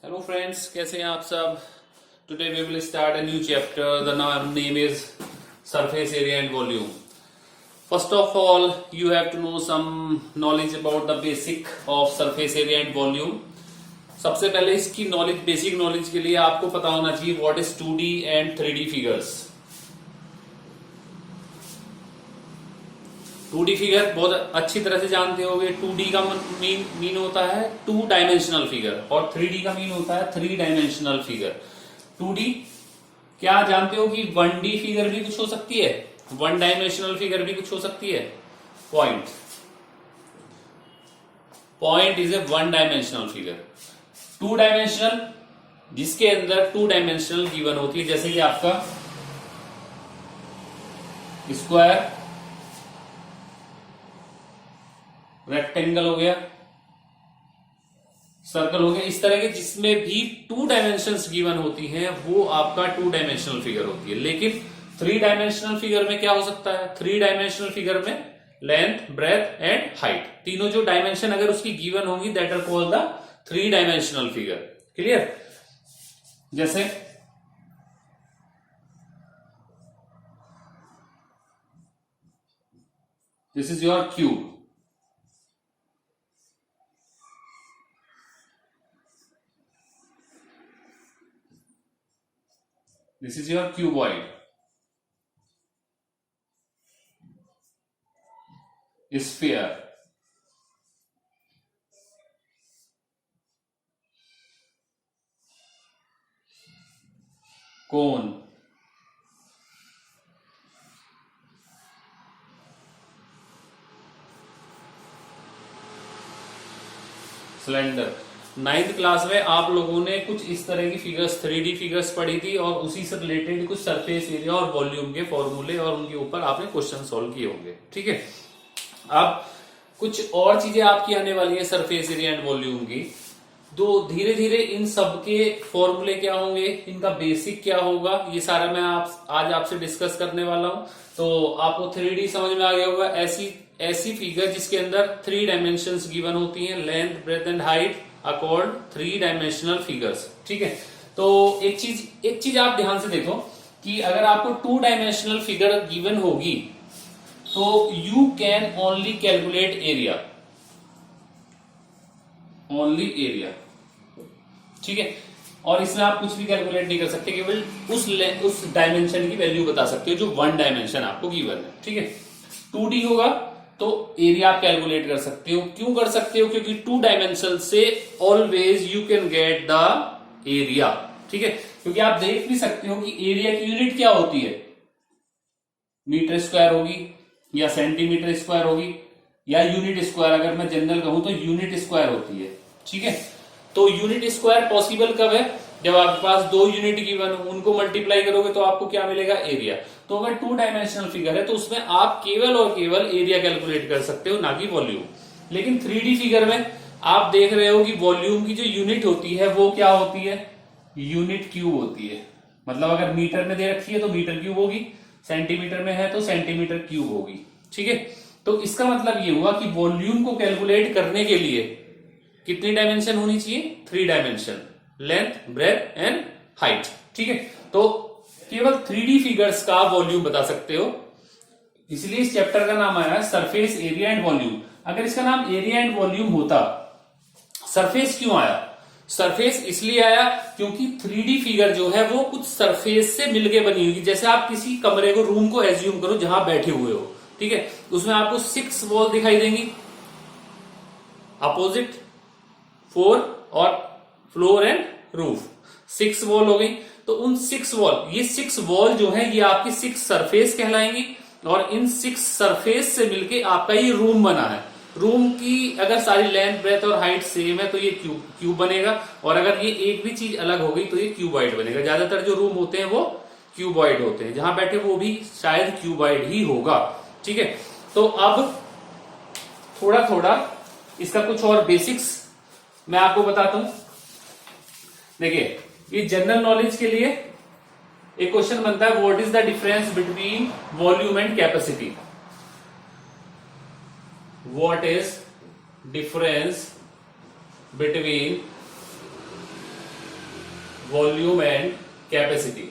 Hello friends, कैसे हैं आप सब। Today we will start a new chapter. The name is surface area and volume. First of all you have to know some knowledge about the basic of surface area and volume. सबसे पहले इसकी knowledge, basic knowledge के लिए आपको पता होना चाहिए what is 2D and 3D figures. 2D figure बहुत अच्छी तरह से जानते होंगे। 2D का मीन होता है 2 डायमेंशनल फिगर और 3D का मीन होता है 3 डायमेंशनल फिगर। 2D क्या जानते हो कि 1D फिगर भी कुछ हो सकती है, 1 डायमेंशनल फिगर भी कुछ हो सकती है। Point is a 1 dimensional figure. 2 dimensional जिसके अंदर 2 डायमेंशनल गिवन होती है, जैसे कि आपका स्क्वायर, रेक्टेंगल हो गया, सर्कल हो गया, इस तरह के जिसमें भी 2 डायमेंशंस गिवन होती हैं वो आपका 2 डायमेंशनल फिगर होती है। लेकिन 3 डायमेंशनल फिगर में क्या हो सकता है? 3 डायमेंशनल फिगर में लेंथ, ब्रेथ एंड हाइट, तीनों जो डायमेंशन अगर उसकी गिवन होंगी that are called the 3 dimensional figure. Clear? जैसे this is your cube, this is your cuboid, sphere, cone, cylinder. 9th class में आप लोगों ने कुछ इस तरह की फिगर्स, 3D फिगर्स पढ़ी थी और उसी से रिलेटेड कुछ सरफेस एरिया और वॉल्यूम के फॉर्मूले और उनके ऊपर आपने क्वेश्चन सॉल्व किए होंगे। ठीक है, अब कुछ और चीजें आपकी आने वाली है सरफेस एरिया एंड वॉल्यूम की। तो धीरे धीरे इन सब के फॉर्मूले क्या होंगे, इनका बेसिक क्या होगा, ये सारा मैं आज आपसे डिस्कस करने वाला हूं। तो आपको 3D समझ में आ गया होगा। ऐसी फिगर जिसके अंदर 3 डायमेंशंस गिवन होती हैं, length, breadth and height are called 3 dimensional figures. ठीक है, तो एक चीज आप ध्यान से देखो कि अगर आपको 2 डायमेंशनल फिगर गिवन होगी तो you can only calculate area, only area. ठीक है, और इसमें आप कुछ भी कैलकुलेट नहीं कर सकते, केवल उस डायमेंशन की वैल्यू बता सकते हो जो 1 डायमेंशन आपको गिवन है। ठीक है, 2D होगा तो एरिया आप कैलकुलेट कर सकते हो। क्यों कर सकते हो? क्योंकि 2 डायमेंशन से always you can get the area. ठीक है, क्योंकि आप देख भी सकते हो कि एरिया की यूनिट क्या होती है, मीटर स्क्वायर होगी या सेंटीमीटर स्क्वायर होगी या यूनिट स्क्वायर, अगर मैं जनरल कहूं तो यूनिट स्क्वायर होती है। ठीक है, तो यूनिट स्क्वायर पॉसिबल कब है? जब आपके पास 2 यूनिट गिवन हो, उनको मल्टीप्लाई करोगे तो आपको क्या मिलेगा? एरिया। तो अगर 2 डायमेंशनल फिगर है तो उसमें आप केवल और केवल एरिया कैलकुलेट कर सकते हो, ना कि वॉल्यूम। लेकिन 3D फिगर में आप देख रहे हो कि वॉल्यूम की जो यूनिट होती है वो क्या होती है? यूनिट क्यूब होती है। मतलब अगर मीटर में दे रखी है तो मीटर क्यूब होगी, सेंटीमीटर में है तो सेंटीमीटर क्यूब होगी। ठीक है, तो इसका मतलब ये हुआ कि वॉल्यूम को कैलकुलेट करने के लिए कितनी डायमेंशन होनी चाहिए? 3 dimension, length, breadth and height. ठीक है, तो केवल 3D फिगर्स का वॉल्यूम बता सकते हो, इसलिए इस चैप्टर का नाम आया सरफेस एरिया एंड वॉल्यूम। अगर इसका नाम एरिया एंड वॉल्यूम होता, सरफेस क्यों आया? सरफेस इसलिए आया क्योंकि 3D फिगर जो है वो कुछ सरफेस से मिलके बनी हुई। जैसे आप किसी कमरे को, रूम को एज्यूम करो जहां बैठे हुए हो। ठीक है, उसमें आपको 6 वॉल दिखाई देंगी, अपोजिट 4 और फ्लोर एंड रूफ, 6 वॉल हो गई। तो उन 6 वॉल, ये 6 वॉल जो है ये आपकी 6 सरफेस कहलाएंगी और इन 6 सरफेस से मिलके आपका ये रूम बना है। रूम की अगर सारी लेंथ, ब्रेथ और हाइट सेम है तो ये क्यूब बनेगा, और अगर ये एक भी चीज अलग हो गई तो ये क्यूबॉइड बनेगा। ज्यादातर जो रूम होते हैं वो क्यूबॉइड होते हैं, जहां बैठे वो भी शायद क्यूबॉइड ही होगा। ठीक है, तो अब थोड़ा थोड़ा इसका कुछ और बेसिक्स मैं आपको बताता हूं। देखिए, ये जनरल नॉलेज के लिए एक क्वेश्चन बनता है, what is the difference between volume and capacity. What is difference between volume and capacity.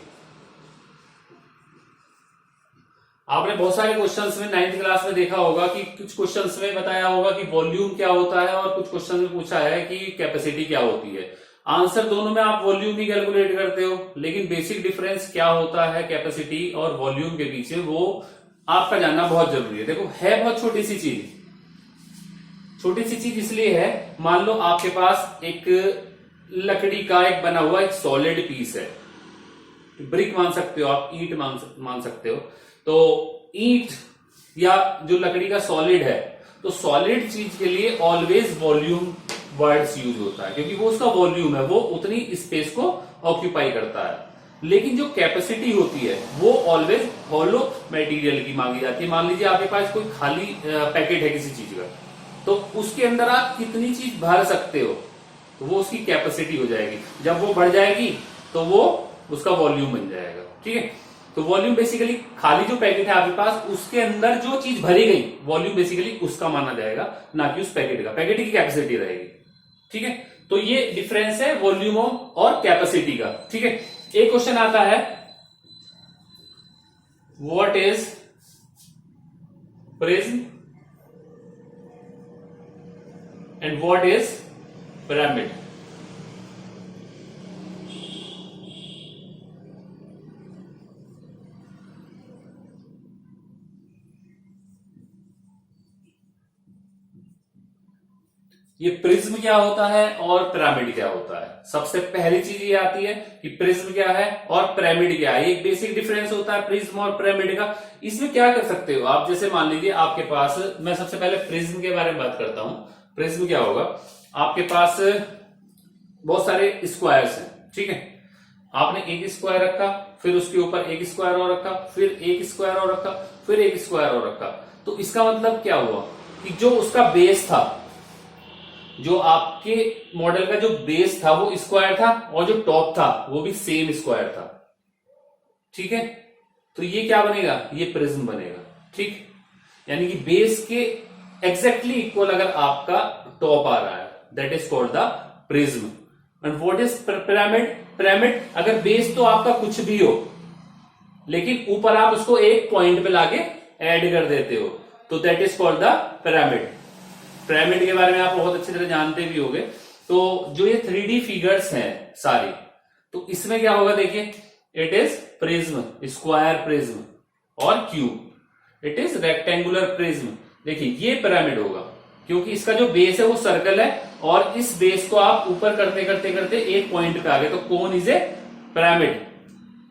आपने बहुत सारे क्वेश्चंस में 9th क्लास में देखा होगा कि कुछ क्वेश्चंस में बताया होगा कि वॉल्यूम क्या होता है और कुछ क्वेश्चन में पूछा है कि कैपेसिटी क्या होती है। आंसर दोनों में आप वॉल्यूम ही कैलकुलेट करते हो, लेकिन बेसिक डिफरेंस क्या होता है कैपेसिटी और वॉल्यूम के पीछे वो आपका जानना बहुत जरूरी है। देखो है बहुत छोटी सी चीज, छोटी सी चीज इसलिए है, मान लो आपके पास एक लकड़ी का एक बना हुआ एक सॉलिड पीस है, ब्रिक मान सकते हो आप, ईंट मान सकते हो। तो ईंट या जो लकड़ी का सॉलिड है, तो सॉलिड चीज के लिए ऑलवेज वॉल्यूम वर्ड्स यूज होता है, क्योंकि वो उसका वॉल्यूम है, वो उतनी स्पेस को ऑक्यूपाई करता है। लेकिन जो कैपेसिटी होती है वो ऑलवेज हॉलो मटेरियल की मांगी जाती है। मान लीजिए आपके पास कोई खाली पैकेट है किसी चीज का, तो उसके अंदर आप कितनी चीज भर सकते हो, तो वो उसकी कैपेसिटी हो जाएगी। जब वो बढ़ जाएगी तो वो उसका वॉल्यूम बन जाएगा। ठीक है, तो वॉल्यूम बेसिकली खाली जो पैकेट है आपके पास, उसके अंदर जो चीज भरी गई, वॉल्यूम बेसिकली उसका माना जाएगा, ना कि उस पैकेट का। पैकेट की कैपेसिटी रहेगी। ठीक है, तो ये डिफरेंस है वॉल्यूम और कैपेसिटी का। ठीक है, एक क्वेश्चन आता है, what is prism and what is pyramid. ये प्रिज्म क्या होता है और पिरामिड क्या होता है। सबसे पहली चीज ये आती है कि प्रिज्म क्या है और पिरामिड क्या है। एक बेसिक डिफरेंस होता है प्रिज्म और पिरामिड का। इसमें क्या कर सकते हो आप, जैसे मान लीजिए आपके पास, मैं सबसे पहले प्रिज्म के बारे में बात करता हूं। प्रिज्म क्या होगा, आपके पास बहुत सारे स्क्वायर्स हैं। ठीक है, आपने एक स्क्वायर रखा, फिर उसके ऊपर एक स्क्वायर और रखा, फिर एक स्क्वायर और रखा, फिर एक स्क्वायर और रखा। तो इसका मतलब क्या हुआ कि जो उसका बेस था, जो आपके मॉडल का जो बेस था वो स्क्वायर था, और जो टॉप था वो भी सेम स्क्वायर था। ठीक है, तो ये क्या बनेगा, ये प्रिज्म बनेगा। ठीक, यानी कि बेस के एग्जैक्टली इक्वल अगर आपका टॉप आ रहा है, that is called the prism. And what is pyramid. Pyramid अगर बेस तो आपका कुछ भी हो, लेकिन ऊपर आप उसको एक पॉइंट पे लाके ऐड कर देते हो, तो that is called the pyramid. Pyramid के बारे में आप बहुत अच्छी तरह जानते भी होंगे। तो जो ये 3D फिगर्स हैं सारी, तो इसमें क्या होगा देखिए, it is prism, square prism, और cube it is rectangular prism. देखिए ये पिरामिड होगा, क्योंकि इसका जो बेस है वो सर्कल है, और इस बेस को आप ऊपर करते करते करते एक पॉइंट पे आ गए, तो कोन इज ए पिरामिड।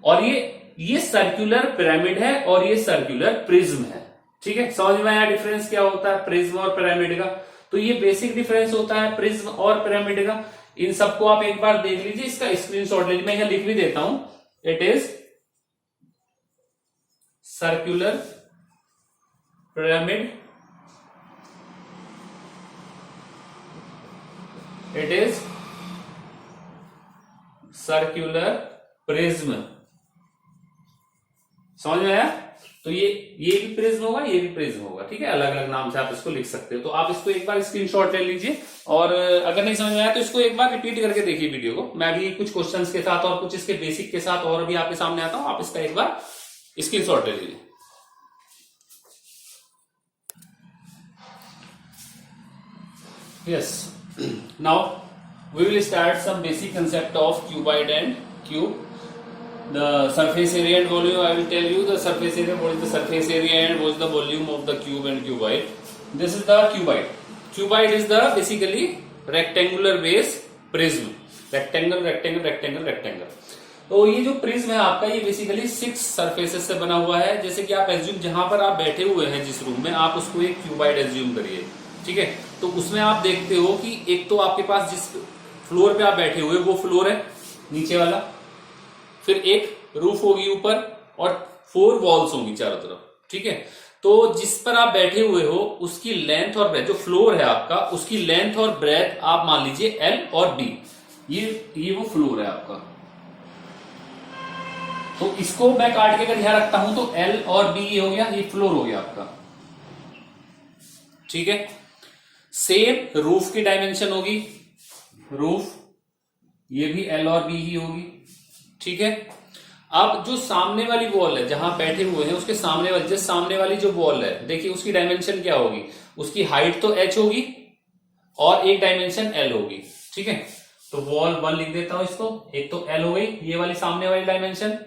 और ये सर्कुलर पिरामिड है और ये सर्कुलर प्रिज्म है। ठीक है, समझ में आया डिफरेंस क्या होता है प्रिज्म और पिरामिड का। तो ये बेसिक डिफरेंस होता है प्रिज्म और पिरामिड का। इन सबको आप एक बार देख लीजिए, इसका स्क्रीनशॉट लीजिए, मैं यहां लिख भी देता हूं। It is circular pyramid, it is circular prism. समझ में आया। तो ये भी प्रिज्म होगा, ये भी प्रिज्म होगा। ठीक है, अलग अलग नाम से आप इसको लिख सकते हो। तो आप इसको एक बार स्क्रीनशॉट ले लीजिए, और अगर नहीं समझ में आया तो इसको एक बार रिपीट करके देखिए वीडियो को। मैं भी कुछ क्वेश्चंस के साथ और कुछ इसके बेसिक के साथ और भी आपके सामने आता हूं, आप इसका एक बार स्क्रीनशॉट ले लीजिए। Yes, now we will start some basic concept of cuboid and cube. The surface area and volume, I will tell you the surface area, what is the surface area and what is the volume of the cube and cuboid. This is the cuboid. Cuboid is the basically rectangular base prism. Rectangle, rectangle, rectangle, rectangle. तो ये जो prism है आपका, ये basically 6 surfaces से बना हुआ है। जैसे कि आप एज्यूम, जहां पर आप बैठे हुए हैं जिस रूम में, आप उसको एक क्यूबॉइड एज्यूम करिए। ठीक है, तो उसमें आप देखते हो कि एक तो आपके पास जिस फ्लोर पे आप बैठे हुए वो फ्लोर है नीचे वाला, फिर एक रूफ होगी ऊपर, और 4 वॉल्स होंगी चारों तरफ। ठीक है, तो जिस पर आप बैठे हुए हो उसकी लेंथ और ब्रेथ, जो फ्लोर है आपका उसकी लेंथ और ब्रेथ आप मान लीजिए एल और बी, ये वो फ्लोर है आपका। तो इसको मैं काट के अगर यहां रखता हूं तो एल और बी ये हो गया, ये फ्लोर हो गया आपका। ठीक है, सेम रूफ की डायमेंशन होगी, रूफ ये भी L और B ही होगी, ठीक है। अब जो सामने वाली वॉल है, जहां बैठे हुए हैं उसके सामने वाली, जस्ट सामने वाली जो वॉल है, देखिए उसकी डायमेंशन क्या होगी, उसकी हाइट तो h होगी और एक डायमेंशन L होगी, ठीक है। तो वॉल 1 लिख देता हूं इसको, एक तो L हो गई ये वाली सामने वाली डायमेंशन,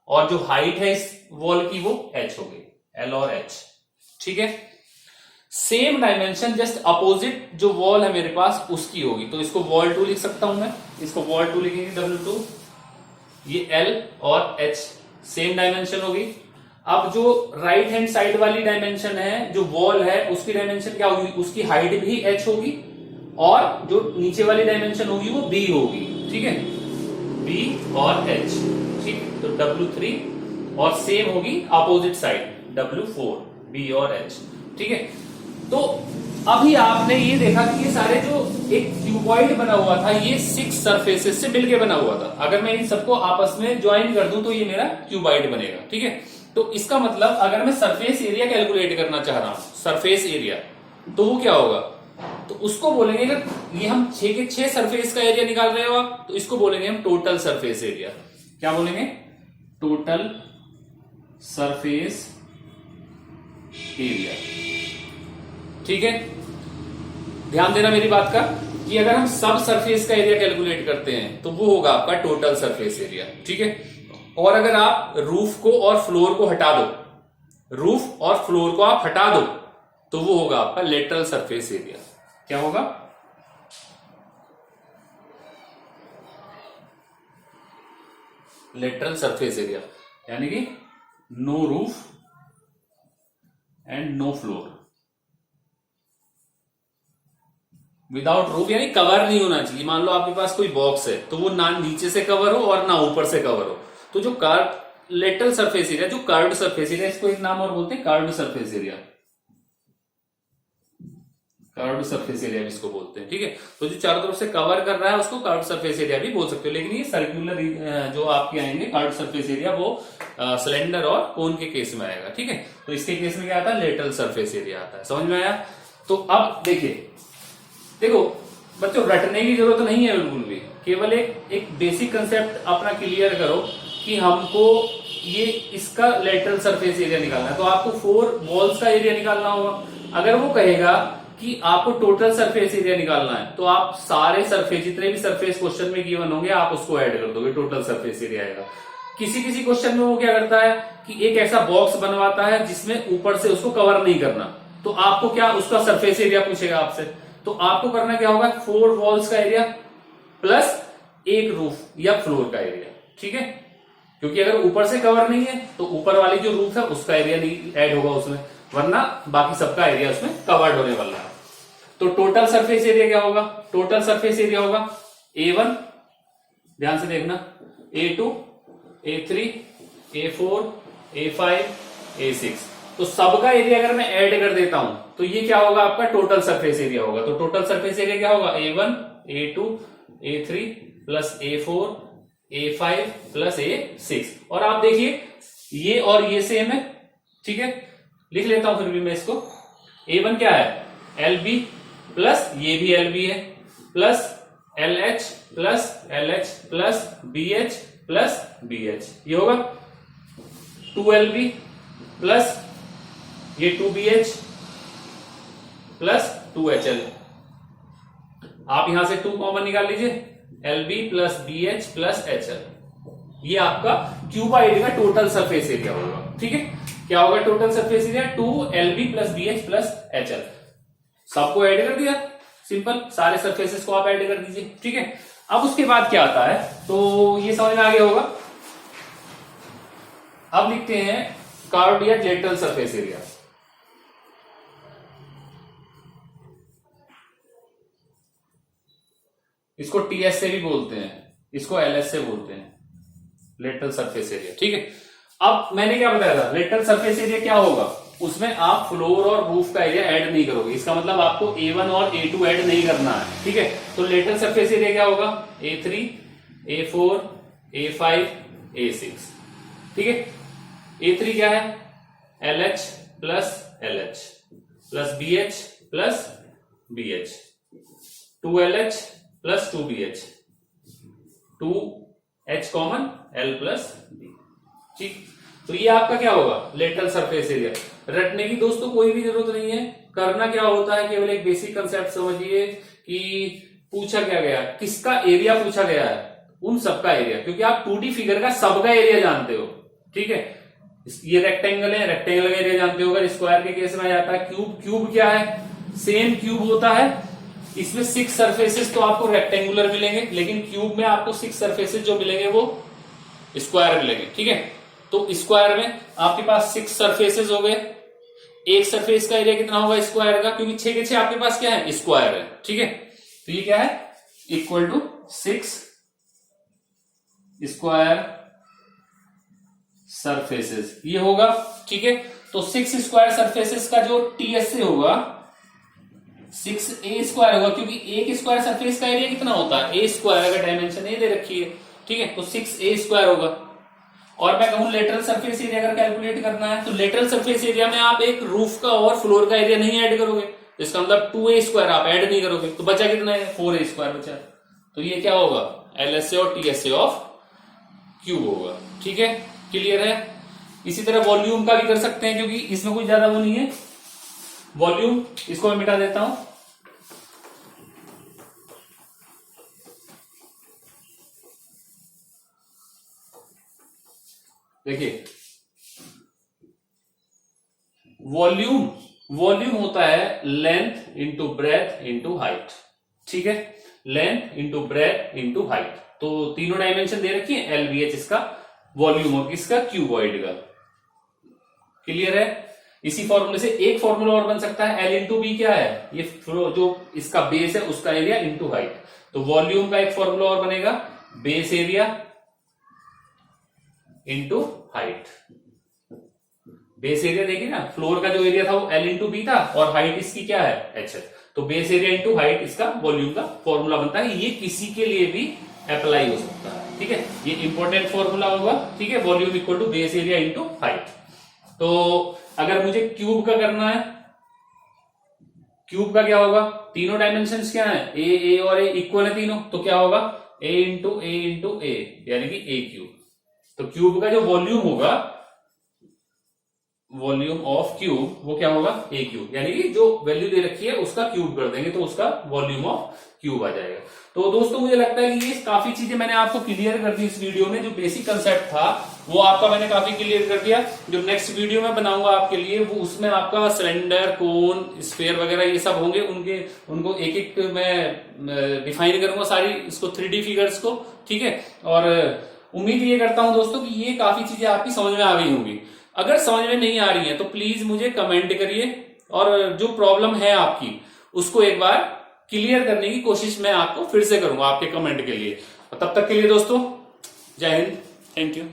और जो हाइट है इस वॉल की वो h हो गई, L और h, ठीक है। सेम डायमेंशन जस्ट अपोजिट जो वॉल है मेरे पास उसकी होगी, तो इसको वॉल 2 लिख सकता हूं मैं, इसको वॉल 2 लिखेंगे W2, ये L और H सेम डायमेंशन होगी। अब जो राइट हैंड साइड वाली डायमेंशन है, जो वॉल है, उसकी डायमेंशन क्या होगी, उसकी हाइट भी H होगी और जो नीचे वाली डायमेंशन होगी वो B होगी, ठीक है, B और H, ठीक, तो W3 और सेम होगी अपोजिट साइड W4, B और H, ठीक है। तो अभी आपने ये देखा कि ये सारे जो एक क्यूबॉइड बना हुआ था ये 6 सरफेसेस से मिलके बना हुआ था, अगर मैं इन सबको आपस में ज्वाइन कर दूं तो ये मेरा क्यूबॉइड बनेगा, ठीक है। तो इसका मतलब अगर मैं सरफेस एरिया कैलकुलेट करना चाह रहा हूं, सरफेस एरिया, तो वो क्या होगा, तो उसको बोलेंगे, अगर ये हम 6 के 6 सरफेस का एरिया निकाल रहे हो आप, तो इसको बोलेंगे हम टोटल सरफेस एरिया। क्या बोलेंगे, टोटल सरफेस एरिया, ठीक है। ध्यान देना मेरी बात का कि अगर हम सब सरफेस का एरिया कैलकुलेट करते हैं तो वो होगा आपका टोटल सरफेस एरिया, ठीक है। और अगर आप रूफ को और फ्लोर को हटा दो, रूफ और फ्लोर को आप हटा दो, तो वो होगा आपका लेटरल सरफेस एरिया। क्या होगा, लेटरल सरफेस एरिया, यानी कि no roof and no floor, without roof, यानी कवर नहीं होना चाहिए। मान लो आपके पास कोई बॉक्स है तो वो ना नीचे से कवर हो और ना ऊपर से कवर हो, तो जो कर्व लेटरल सरफेस एरिया, जो कर्व्ड सरफेस एरिया, इसको एक नाम और बोलते हैं curved surface area, curved surface area भी इसको बोलते हैं, ठीक है। तो जो चारों तरफ से कवर कर रहा है उसको कर्व्ड सरफेस एरिया भी बोल सकते हो, लेकिन ये सर्कुलर जो आपके आएंगे कर्व्ड सरफेस एरिया, वो सिलेंडर और कोन के केस में आएगा, ठीक है। तो इसके केस में क्या आता है, लेटरल सरफेस एरिया आता है, समझ में आया। तो अब देखो बच्चों, रटने की जरूरत नहीं है बिल्कुल भी, केवल एक बेसिक कंसेप्ट अपना क्लियर करो कि हमको ये इसका लेटरल सरफेस एरिया निकालना है, तो आपको 4 वॉल्स का एरिया निकालना होगा। अगर वो कहेगा कि आपको टोटल सरफेस एरिया निकालना है, तो आप सारे सरफेस, जितने भी सरफेस क्वेश्चन में गिवन होंगे, आप उसको ऐड कर दोगे, टोटल सरफेस एरिया आएगा। किसी किसी क्वेश्चन में वो क्या करता है कि एक ऐसा बॉक्स बनवाता है जिसमें ऊपर से उसको कवर नहीं करना, तो आपको क्या, उसका सरफेस एरिया पूछेगा आपसे, तो आपको करना क्या होगा, 4 वॉल्स का एरिया प्लस एक रूफ या फ्लोर का एरिया, ठीक है। क्योंकि अगर ऊपर से कवर नहीं है तो ऊपर वाली जो रूफ है उसका एरिया नहीं ऐड होगा उसमें, वरना बाकी सबका एरिया उसमें कवर्ड होने वाला है। तो टोटल सरफेस एरिया क्या होगा, टोटल सरफेस एरिया होगा A1, ध्यान से देखना, A2, A3, A4, A5, A6, तो सबका एरिया अगर मैं ऐड कर देता हूं तो ये क्या होगा, आपका टोटल सरफेस एरिया होगा। तो टोटल सरफेस एरिया क्या होगा, A1, A2, A3 plus A4, A5 plus A6। और आप देखिए ये और ये सेम है, ठीक है, लिख लेता हूं फिर भी मैं इसको। A1 क्या है, LB प्लस ये भी LB है, plus LH plus LH plus BH plus BH, ये होगा 2LB प्लस ये 2BH प्लस 2HL। आप यहां से 2 कॉमन निकाल लीजिए, LB plus BH plus HL, ये आपका क्यूबॉइड का टोटल सरफेस एरिया होगा, ठीक है। क्या होगा total surface area, 2LB plus BH plus HL। सबको ऐड कर दिया, सिंपल, सारे सरफेसेस को आप ऐड कर दीजिए, ठीक है। अब उसके बाद क्या आता है, तो ये समझ में आ गया होगा। अब लिखते हैं कर्व्ड या लेटरल सरफेस एरिया। इसको TS से भी बोलते हैं, इसको LS से बोलते हैं, लेटरल सरफेस एरिया, ठीक है। अब मैंने क्या बताया था, लेटरल सरफेस एरिया क्या होगा, उसमें आप फ्लोर और रूफ का एरिया ऐड नहीं करोगे, इसका मतलब आपको A1 और A2 ऐड नहीं करना है, ठीक है। तो लेटरल सरफेस एरिया क्या होगा, A3, A4, A5, A6, ठीक है। A3 क्या है, LH plus LH plus BH plus BH, 2LH plus 2BH 2h common l plus b। ठीक, तो ये आपका क्या होगा लेटरल सरफेस एरिया। रटने की दोस्तों कोई भी जरूरत नहीं है, करना क्या होता है केवल एक बेसिक कंसेप्ट समझिए कि पूछा क्या गया, किसका एरिया पूछा गया है, उन सबका एरिया, क्योंकि आप 2D फिगर का सबका एरिया जानते हो। ठीक है, ये रेक्टेंगल है, रेक्टेंगल का एरिया जानते हो। स्क्वायर के केस में आ जाता है क्यूब, क्यूब क्या है सेम क्यूब होता है, इसमें 6 सरफेसेस तो आपको रेक्टेंगुलर मिलेंगे, लेकिन क्यूब में आपको 6 सरफेसेस जो मिलेंगे वो स्क्वायर मिलेंगे। ठीक है, तो स्क्वायर में आपके पास 6 सरफेसेस हो गए, एक सरफेस का एरिया कितना होगा स्क्वायर का, क्योंकि 6 के 6 आपके पास क्या है स्क्वायर है। ठीक है, तो ये क्या है इक्वल टू 6 स्क्वायर सरफेसेस ये होगा। ठीक है, तो 6 स्क्वायर सरफेसेस का जो टीएसए होगा 6a स्क्वायर होगा, क्योंकि एक स्क्वायर सरफेस का एरिया कितना होता है a स्क्वायर, अगर डायमेंशन ए दे रखी है। ठीक है, तो 6a स्क्वायर होगा। और मैं कहूं लेटरल सरफेस एरिया अगर कैलकुलेट करना है तो लेटरल सरफेस एरिया में आप एक रूफ का और फ्लोर का एरिया नहीं ऐड करोगे, इसका मतलब 2a स्क्वायर आप ऐड नहीं करोगे, तो बचा कितना है 4a स्क्वायर बचा। तो ये क्या होगा एलएसए और टीएसए ऑफ क्यूब होगा। ठीक है, क्लियर है। इसी तरह वॉल्यूम का भी कर सकते हैं, क्योंकि इसमें कोई ज्यादा वो नहीं है। वॉल्यूम इसको मैं मिटा देता हूं, देखिए वॉल्यूम, वॉल्यूम होता है length into breadth into height. ठीक है, length into breadth into height, तो तीनों डायमेंशन दे रखी है एलबीएच इसका वॉल्यूम और किसका क्यूबॉइड का। क्लियर है। इसी फॉर्मूले से एक फॉर्मूला और बन सकता है, एल इंटू बी क्या है ये जो इसका बेस है उसका एरिया इंटू हाइट, तो वॉल्यूम का एक फॉर्मूला और बनेगा base area into height. Base area देखिए ना, फ्लोर का जो एरिया था वो एल इंटू बी था और हाइट इसकी क्या है एच है, तो बेस एरिया इंटू हाइट इसका वॉल्यूम का फॉर्मूला बनता है। ये किसी के लिए भी अप्लाई हो सकता है। ठीक है, ये इंपॉर्टेंट फॉर्मूला होगा। ठीक है, volume equal to base area into height. तो अगर मुझे क्यूब का करना है, क्यूब का क्या होगा, तीनों डायमेंशंस क्या है ए और ए इक्वल है तीनों, तो क्या होगा ए इंटू ए यानी कि ए क्यूब। तो क्यूब का जो वॉल्यूम होगा, वॉल्यूम ऑफ क्यूब वो क्या होगा ए क्यूब, यानी कि जो वैल्यू दे रखी है उसका क्यूब कर देंगे तो उसका वॉल्यूम ऑफ क्यूब आ जाएगा। तो दोस्तों मुझे लगता है कि ये काफी चीजें मैंने आपको क्लियर कर दी इस वीडियो में, जो बेसिक कंसेप्ट था वो आपका मैंने काफी क्लियर कर दिया। जो नेक्स्ट वीडियो में बनाऊंगा आपके लिए वो उसमें आपका सिलेंडर, कोन, स्फीयर वगैरह ये सब होंगे, उनको एक एक मैं डिफाइन करूंगा सारी इसको 3D फिगर्स को। ठीक है, और उम्मीद ये करता हूं दोस्तों कि ये काफी चीजें आपकी समझ में आ गई होंगी। अगर समझ में नहीं आ रही है तो प्लीज मुझे कमेंट करिए, और जो प्रॉब्लम है आपकी उसको एक बार क्लियर करने की कोशिश मैं आपको फिर से करूंगा आपके कमेंट के लिए। तब तक के लिए दोस्तों जय हिंद, थैंक यू।